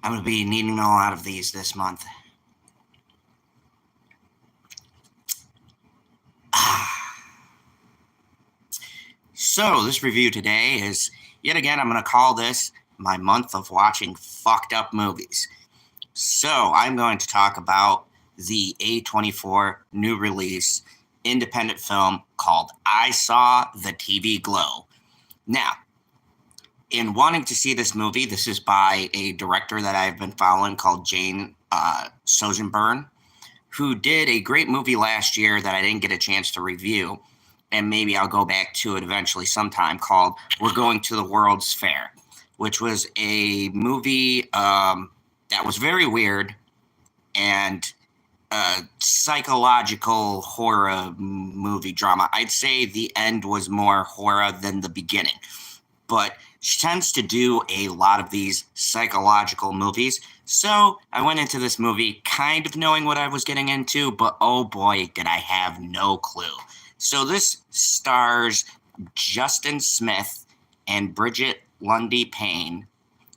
I'm going to be needing a lot of these this month. So, this review today is, yet again, I'm going to call this my month of watching fucked up movies. So, I'm going to talk about the A24 new release independent film called I Saw the TV Glow. Now, in wanting to see this movie, this is by a director that I've been following called Jane Sojenburn, who did a great movie last year that I didn't get a chance to review, and maybe I'll go back to it eventually sometime, called We're Going to the World's Fair, which was a movie that was very weird and a psychological horror movie drama. I'd say the end was more horror than the beginning, but she tends to do a lot of these psychological movies. So I went into this movie kind of knowing what I was getting into, but oh boy, did I have no clue. So this stars Justin Smith and Bridget Lundy-Paine,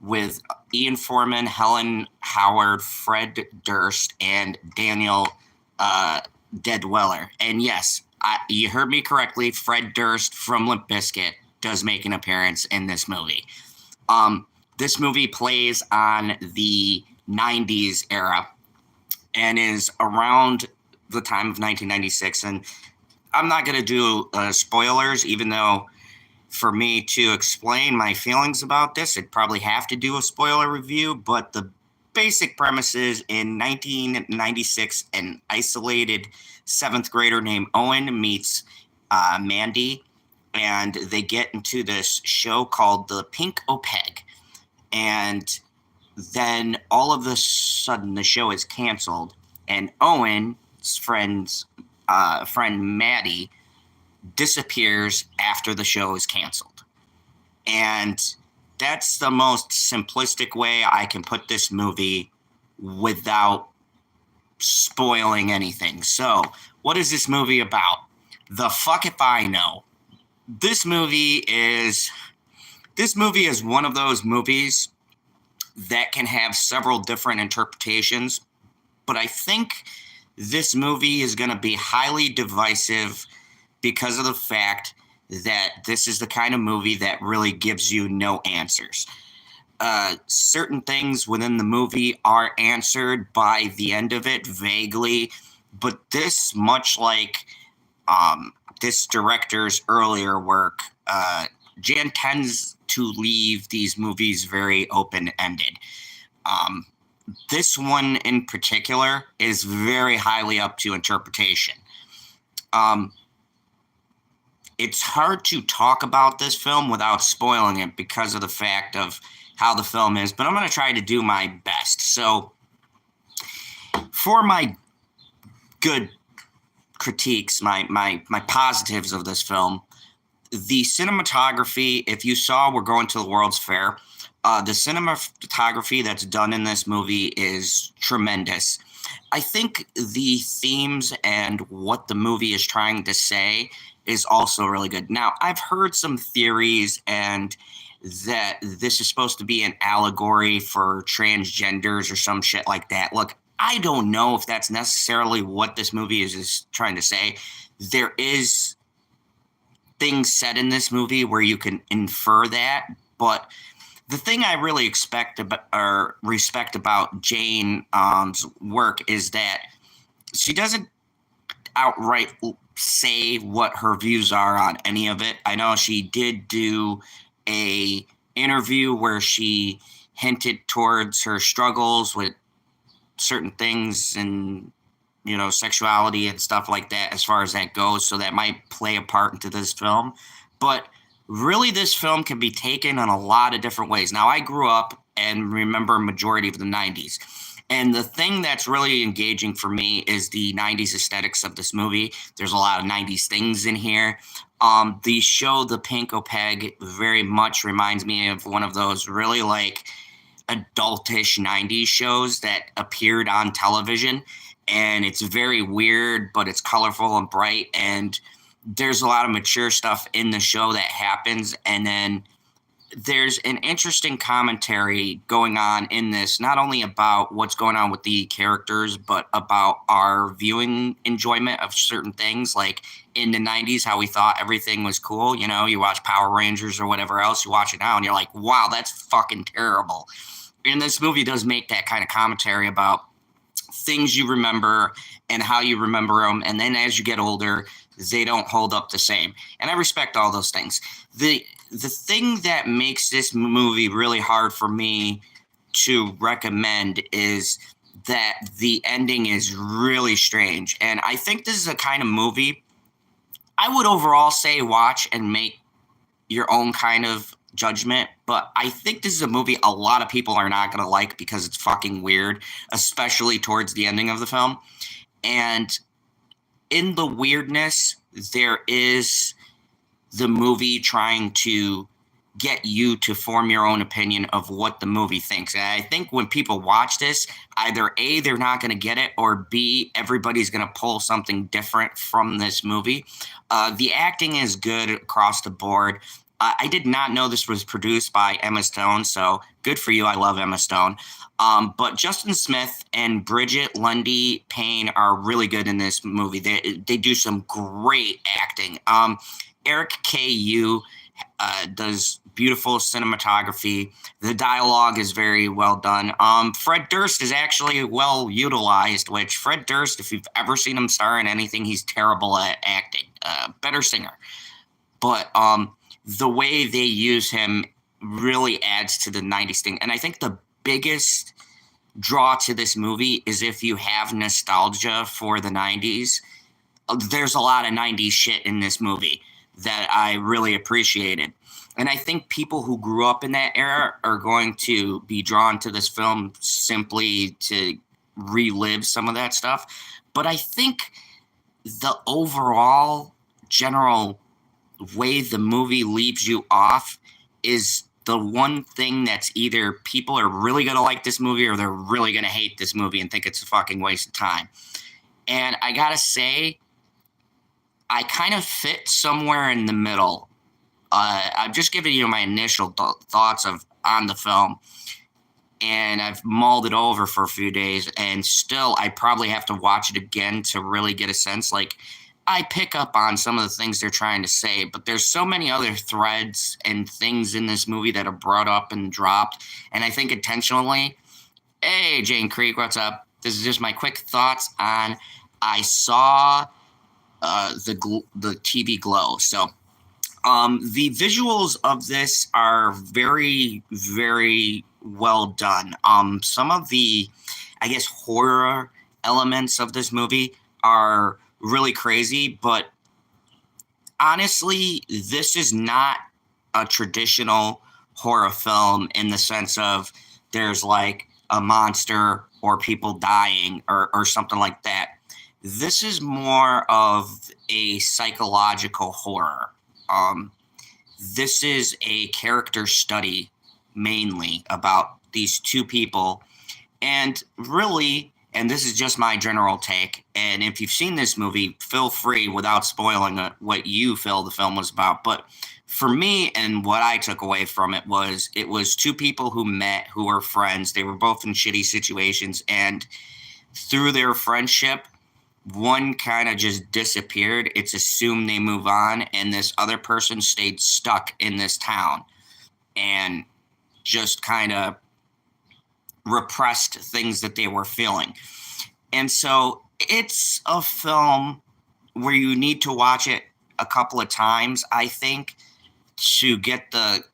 with Ian Foreman, Helen Howard, Fred Durst, and Daniel Deadweller. And yes, you heard me correctly, Fred Durst from Limp Bizkit does make an appearance in this movie. This movie plays on the 90s era and is around the time of 1996. And I'm not going to do spoilers, even though for me to explain my feelings about this, I'd probably have to do a spoiler review. But the basic premise is, in 1996, an isolated seventh grader named Owen meets Mandy, and they get into this show called the Pink Opeg. And then all of a sudden the show is canceled, and Owen's friend Maddie disappears after the show is canceled. And that's the most simplistic way I can put this movie without spoiling anything. So, what is this movie about? The fuck if I know. This movie is one of those movies that can have several different interpretations, but I think this movie is going to be highly divisive because of the fact that this is the kind of movie that really gives you no answers. Certain things within the movie are answered by the end of it vaguely, but this, much like this director's earlier work, Jan tends to leave these movies very open-ended. This one in particular is very highly up to interpretation. It's hard to talk about this film without spoiling it because of the fact of how the film is, but I'm going to try to do my best. So, for my good critiques, my positives of this film, the cinematography, if you saw We're Going to the World's Fair, the cinematography that's done in this movie is tremendous. I think the themes and what the movie is trying to say is also really good. Now, I've heard some theories and that this is supposed to be an allegory for transgenders or some shit like that. Look, I don't know if that's necessarily what this movie is trying to say. There is things said in this movie where you can infer that, but the thing I really respect about Jane's work is that she doesn't outright say what her views are on any of it. I know she did do a interview where she hinted towards her struggles with certain things and, you know, sexuality and stuff like that as far as that goes. So that might play a part into this film. But really, this film can be taken in a lot of different ways. Now, I grew up and remember majority of the 90s. And the thing that's really engaging for me is the 90s aesthetics of this movie. There's a lot of 90s things in here. The show, The Pink Opeg, very much reminds me of one of those really like adultish 90s shows that appeared on television. And it's very weird, but it's colorful and bright. And there's a lot of mature stuff in the show that happens. And then there's an interesting commentary going on in this, not only about what's going on with the characters, but about our viewing enjoyment of certain things. Like in the 90s, how we thought everything was cool. You know, you watch Power Rangers or whatever else, you watch it now and you're like, wow, that's fucking terrible. And this movie does make that kind of commentary about things you remember and how you remember them. And then as you get older, they don't hold up the same. And I respect all those things. The thing that makes this movie really hard for me to recommend is that the ending is really strange. And I think this is a kind of movie I would overall say watch and make your own kind of judgment, but I think this is a movie a lot of people are not going to like because it's fucking weird, especially towards the ending of the film. And in the weirdness, there is the movie trying to get you to form your own opinion of what the movie thinks. And I think when people watch this, either A, they're not going to get it, or B, everybody's going to pull something different from this movie. The acting is good across the board. I did not know this was produced by Emma Stone, so good for you. I love Emma Stone. But Justin Smith and Bridget Lundy-Paine are really good in this movie. They do some great acting. Eric K.U. Does beautiful cinematography. The dialogue is very well done. Fred Durst is actually well utilized, which Fred Durst, if you've ever seen him star in anything, he's terrible at acting. Better singer. But the way they use him really adds to the 90s thing. And I think the biggest draw to this movie is if you have nostalgia for the 90s. There's a lot of 90s shit in this movie that I really appreciated. And I think people who grew up in that era are going to be drawn to this film simply to relive some of that stuff. But I think the overall general way the movie leaves you off is the one thing that's either people are really going to like this movie or they're really going to hate this movie and think it's a fucking waste of time. And I got to say, I kind of fit somewhere in the middle. I'm just giving you my initial thoughts on the film, and I've mulled it over for a few days, and still I probably have to watch it again to really get a sense. Like, I pick up on some of the things they're trying to say, but there's so many other threads and things in this movie that are brought up and dropped, and I think intentionally. Hey, Jane Creek, what's up? This is just my quick thoughts on I saw the TV Glow. So the visuals of this are very, very well done. Some of the, I guess, horror elements of this movie are really crazy, but honestly, this is not a traditional horror film in the sense of there's like a monster or people dying or something like that. This is more of a psychological horror. This is a character study mainly about these two people. And really, and this is just my general take, and if you've seen this movie, feel free without spoiling what you feel the film was about. But for me, and what I took away from it was two people who met, who were friends. They were both in shitty situations, and through their friendship, one kind of just disappeared. It's assumed they move on, and this other person stayed stuck in this town and just kind of repressed things that they were feeling. And so it's a film where you need to watch it a couple of times, I think, to get the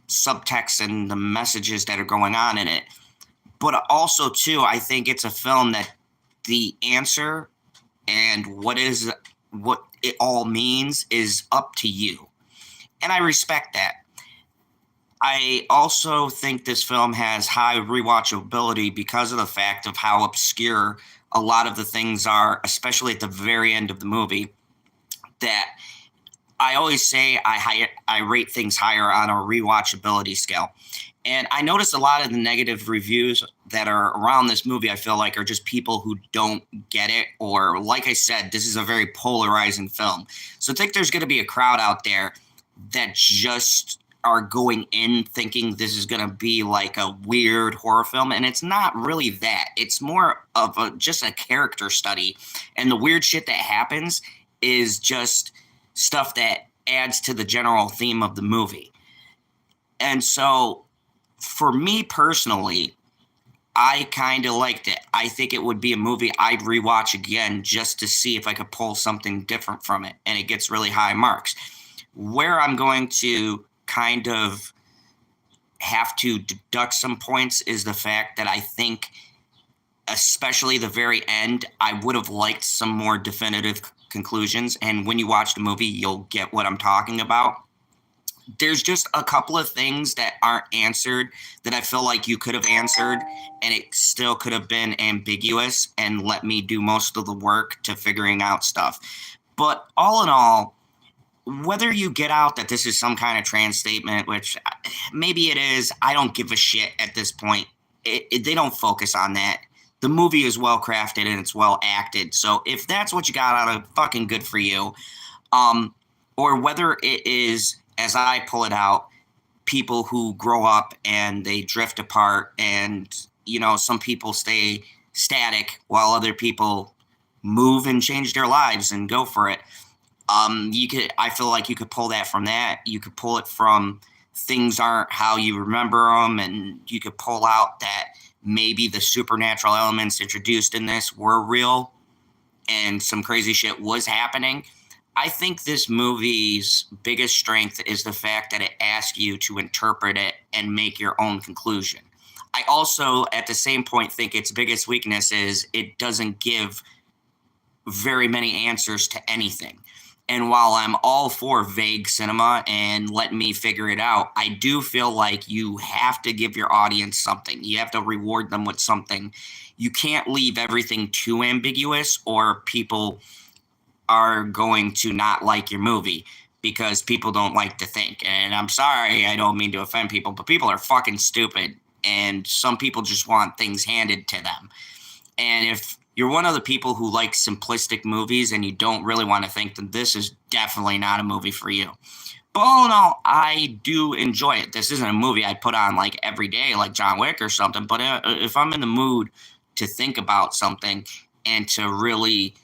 subtext and the messages that are going on in it. But also, too, I think it's a film that the answer and what it all means is up to you. And I respect that. I also think this film has high rewatchability because of the fact of how obscure a lot of the things are, especially at the very end of the movie, that I always say I rate things higher on a rewatchability scale. And I noticed a lot of the negative reviews that are around this movie, I feel like, are just people who don't get it. Or, like I said, this is a very polarizing film. So I think there's going to be a crowd out there that just are going in thinking this is going to be like a weird horror film, and it's not really that. It's more of just a character study, and the weird shit that happens is just stuff that adds to the general theme of the movie. And so for me personally, I kind of liked it. I think it would be a movie I'd rewatch again just to see if I could pull something different from it, and it gets really high marks. Where I'm going to kind of have to deduct some points is the fact that I think, especially the very end, I would have liked some more definitive conclusions. And when you watch the movie, you'll get what I'm talking about. There's just a couple of things that aren't answered that I feel like you could have answered, and it still could have been ambiguous and let me do most of the work to figuring out stuff. But all in all, whether you get out that this is some kind of trans statement, which maybe it is, I don't give a shit at this point. They don't focus on that. The movie is well crafted and it's well acted. So if that's what you got out of it, fucking good for you. Or whether it is, as I pull it out, people who grow up and they drift apart, and some people stay static while other people move and change their lives and go for it. I feel like you could pull that from that. You could pull it from things aren't how you remember them, and you could pull out that maybe the supernatural elements introduced in this were real and some crazy shit was happening. I think this movie's biggest strength is the fact that it asks you to interpret it and make your own conclusion. I also, at the same point, think its biggest weakness is it doesn't give very many answers to anything. And while I'm all for vague cinema and let me figure it out, I do feel like you have to give your audience something. You have to reward them with something. You can't leave everything too ambiguous, or people are going to not like your movie because people don't like to think. And I'm sorry, I don't mean to offend people, but people are fucking stupid. And some people just want things handed to them. And if you're one of the people who like simplistic movies and you don't really want to think, then this is definitely not a movie for you. But all in all, I do enjoy it. This isn't a movie I'd put on like every day like John Wick or something. But if I'm in the mood to think about something and to really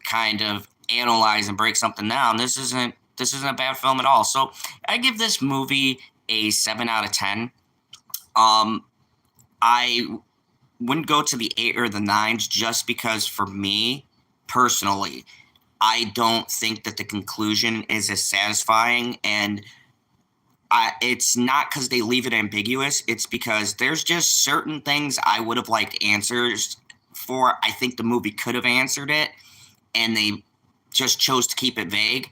kind of analyze and break something down, this isn't a bad film at all. So I give this movie a 7 out of 10. I wouldn't go to the 8 or the 9s just because, for me personally, I don't think that the conclusion is as satisfying. And it's not because they leave it ambiguous. It's because there's just certain things I would have liked answers for. I think the movie could have answered it, and they just chose to keep it vague.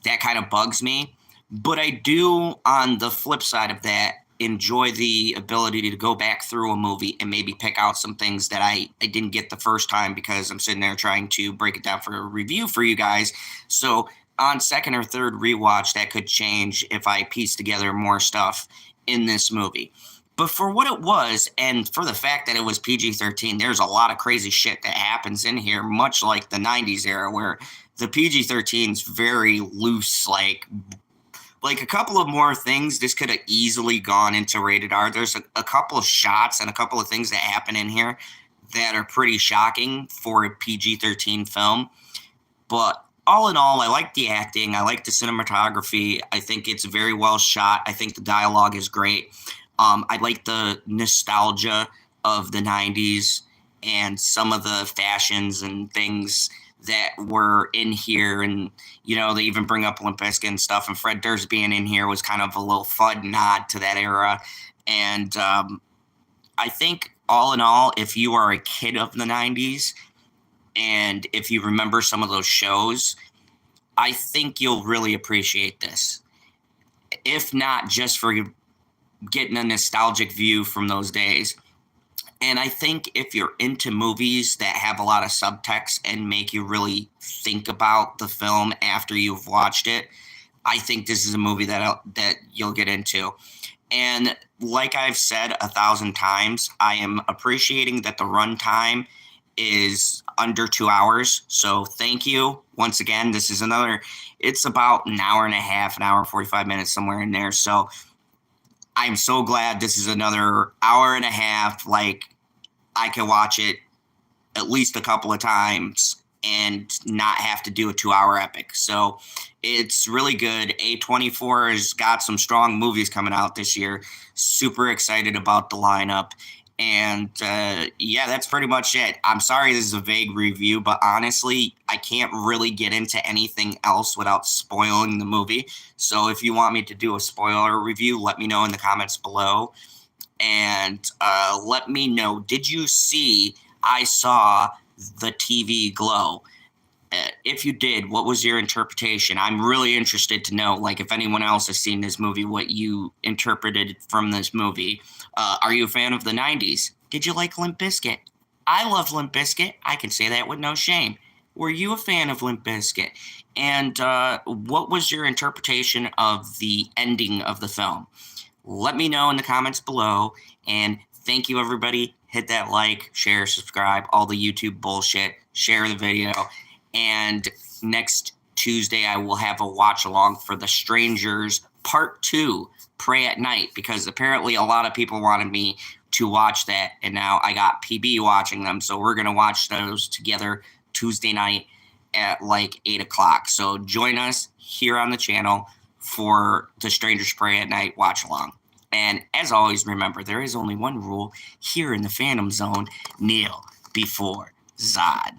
That kind of bugs me. But I do, on the flip side of that, enjoy the ability to go back through a movie and maybe pick out some things that I didn't get the first time because I'm sitting there trying to break it down for a review for you guys. So on second or third rewatch, that could change if I piece together more stuff in this movie. But for what it was, and for the fact that it was PG-13, there's a lot of crazy shit that happens in here, much like the 90s era, where the PG-13 is very loose, like a couple of more things. This could have easily gone into rated R. There's a couple of shots and a couple of things that happen in here that are pretty shocking for a PG-13 film. But all in all, I like the acting. I like the cinematography. I think it's very well shot. I think the dialogue is great. I like the nostalgia of the 90s and some of the fashions and things that were in here. And, they even bring up Limp Bizkit and stuff. And Fred Durst being in here was kind of a little fun nod to that era. And I think all in all, if you are a kid of the 90s and if you remember some of those shows, I think you'll really appreciate this. If not just for getting a nostalgic view from those days. And I think if you're into movies that have a lot of subtext and make you really think about the film after you've watched it, I think this is a movie that you'll get into. And like I've said 1,000 times, I am appreciating that the runtime is under 2 hours. So thank you. Once again, this is it's about an hour and a half, an hour and 45 minutes, somewhere in there. So I'm so glad this is another hour and a half. Like, I can watch it at least a couple of times and not have to do a 2 hour epic. So it's really good. A24 has got some strong movies coming out this year. Super excited about the lineup. And yeah, that's pretty much it. I'm sorry this is a vague review, but honestly, I can't really get into anything else without spoiling the movie. So if you want me to do a spoiler review, let me know in the comments below. And let me know, did you see I saw the TV glow? If you did, what was your interpretation? I'm really interested to know, like, if anyone else has seen this movie, what you interpreted from this movie. Are you a fan of the 90s? Did you like Limp Bizkit? I love Limp Bizkit. I can say that with no shame. Were you a fan of Limp Bizkit? And what was your interpretation of the ending of the film? Let me know in the comments below. And thank you, everybody. Hit that like, share, subscribe, all the YouTube bullshit. Share the video. And next Tuesday, I will have a watch along for The Strangers Part 2, Pray at Night, because apparently a lot of people wanted me to watch that. And now I got PB watching them. So we're going to watch those together Tuesday night at like 8 o'clock. So join us here on the channel for The Strangers Pray at Night watch along. And as always, remember, there is only one rule here in the Fandom Zone: kneel before Zod.